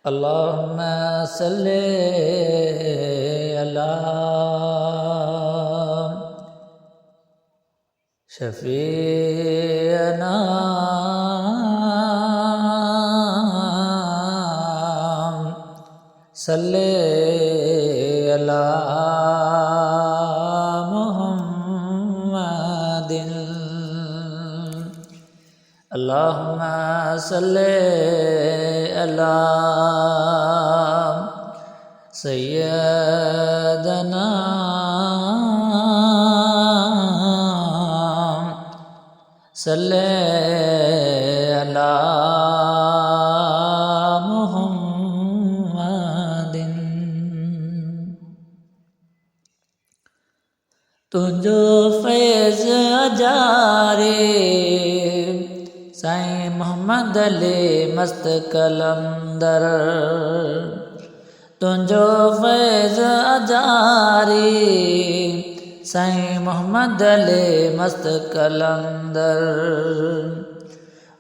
अल्लाहुम्मा सल्ले अला शफीअना सल्ले अला मुहम्मदिन अल्लाहुम्मा सल्ले अला सय्यदना सल्ले अला मुहम्मदिन। तुंहिंजो फैज़ जारे साईं मोहम्मद अली मस्त कलंदर। तुंहिंजो फैज़ जारी साईं मोहम्मद अली मस्त कलंदर।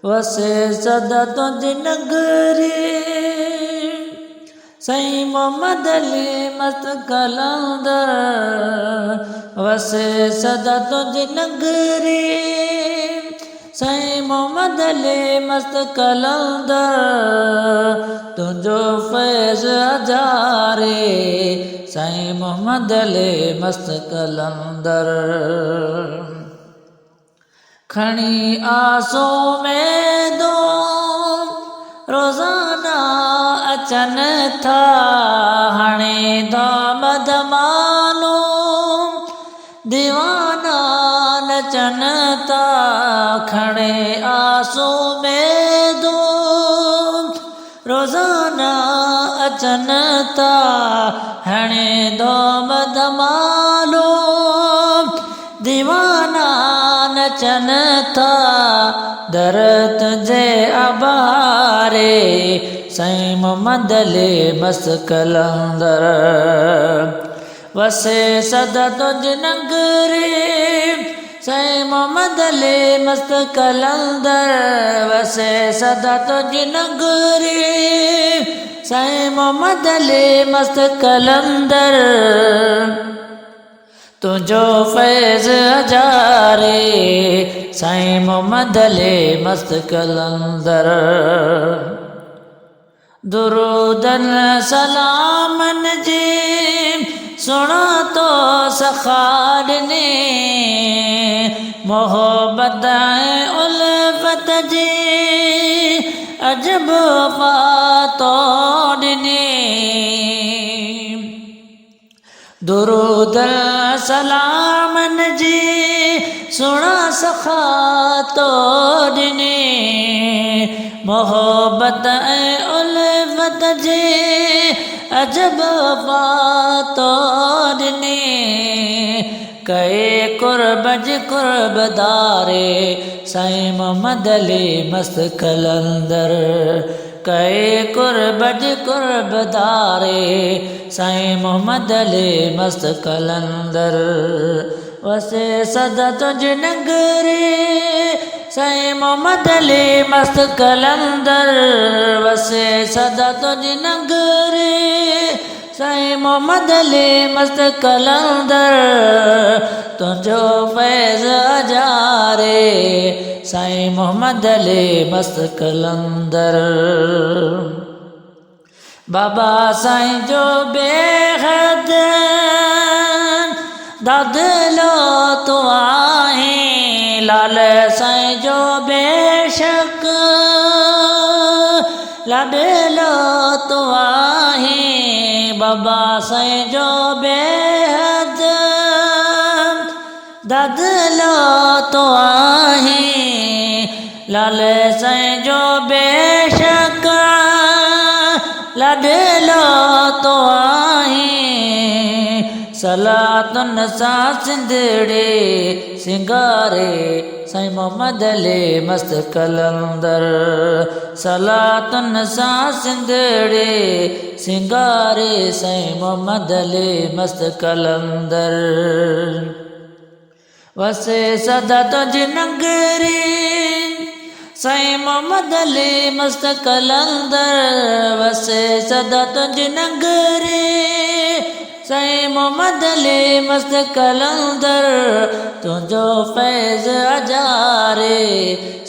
वसे सदा तुंहिंजी नगरी साईं मोहम्मद अली मस्त कलंदर। वसे सदा तुंहिंजी नगरी साईं मोहम्मद अली मस्त कलंदर। तुंहिंजो फैज़ जारे साईं मोहम्मद अली मस्त कलंदर। खणी आसो में दो रोज़ाना अचनि था हाणे धाम धमालो दीवाना नचनि था। खणे आसो में दो रोज़ाना अचनि था हाणे धाम धमालो दीवाना नचनि था। दर तुंहिंजे आबारे साईं मोहम्मद अली मस्त कलंदर। वसे सदा तुंहिंजी नगरी साईं मोहम्मद अली मस्त कलंदर। वसे सदा तुंहिंजी नगरी साईं मोहम्मद अली मस्त कलंदर। तुंहिंजो फैज़ जारे साईं मोहम्मद अली मस्त कलंदर। दुरूदन सलामन जी सुणा तो सखारने मोहब्बत उल्फत जी अजब तोड़ने। दुरूद सलामन जी सुणा सखा तोड़ने मोहब्बत उल्फत जी अजब तोड़ने। कए कुर्ब जी कुर्बदारे साईं मोहम्मद अली मस्त कलंदर। कए कुर्ब जी कुर्बदारे साईं मोहम्मद अली मस्त कलंदर। वसे सदा तुंहिंजी नगरी साईं मोहम्मद अली मस्त कलंदर। वसे सदा तुंहिंजी नगरी साईं मोहम्मद अली मस्त कलंदर। तुंहिंजो फैज़ जारे साईं मोहम्मद अली मस्त कलंदर। बाबा साईं जो बेहद दादलो तो आहे लाल साईं जो बेशक लाडलो तो आहे। बाबा साईं जो बेहद दादलो तो आहे लाल साईं जो बेशक लाडलो तो आहे। सलातुन सां सिंधड़े सिंगारे साईं मोहम्मद अली मस्त कलंदर। सलातुन सां सिंधड़े सिंगारे साईं मोहम्मद अली मस्त कलंदर। वसे सदा तुंहिंजी नगरी साईं मोहम्मद अली मस्त कलंदर वसे सदा तुझी नगरी साईं मोहम्मद अली मस्त कलंदर तुझो फैज़ अजारे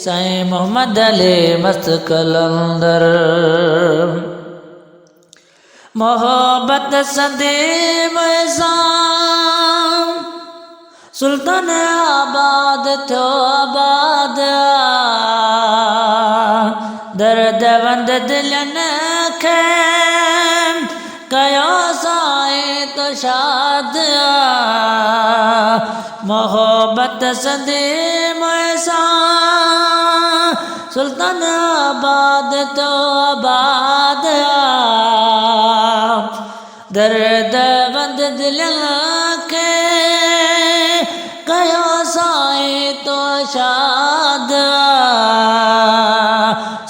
साईं मोहम्मद अली मस्त कलंदर मोहब्बत सदे वैसां सुल्तान आबाद थियो आबाद दर्द वंद दिलनि खे कयो साईं तो शाद मोहब्बत सदे वैसां सुल्तान आबाद थियो आबाद दर्द वंद दिलनि खे कयो साईं तो शाद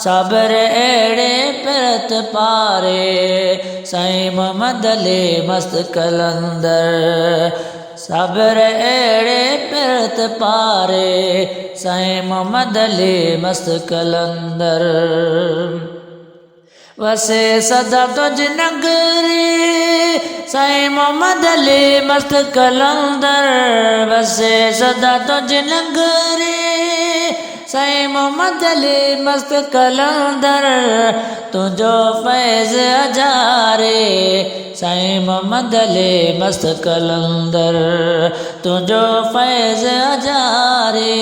सब्र अहिड़े पिरत पारे साईं मोहम्मद अली मस्त कलंदर सब्र अहिड़े पिरत पारे साईं मोहम्मद अली मस्त कलंदर वसे सदा तुझी नगरी साईं मोहम्मद अली मस्त कलंदर वसे सदा तुझी नगरी साईं मोहम्मद अली मस्त कलंदर तुझो फैज़ अजारे साईं मोहम्मद अली मस्त कलंदर तुझो फैज़ अजारे।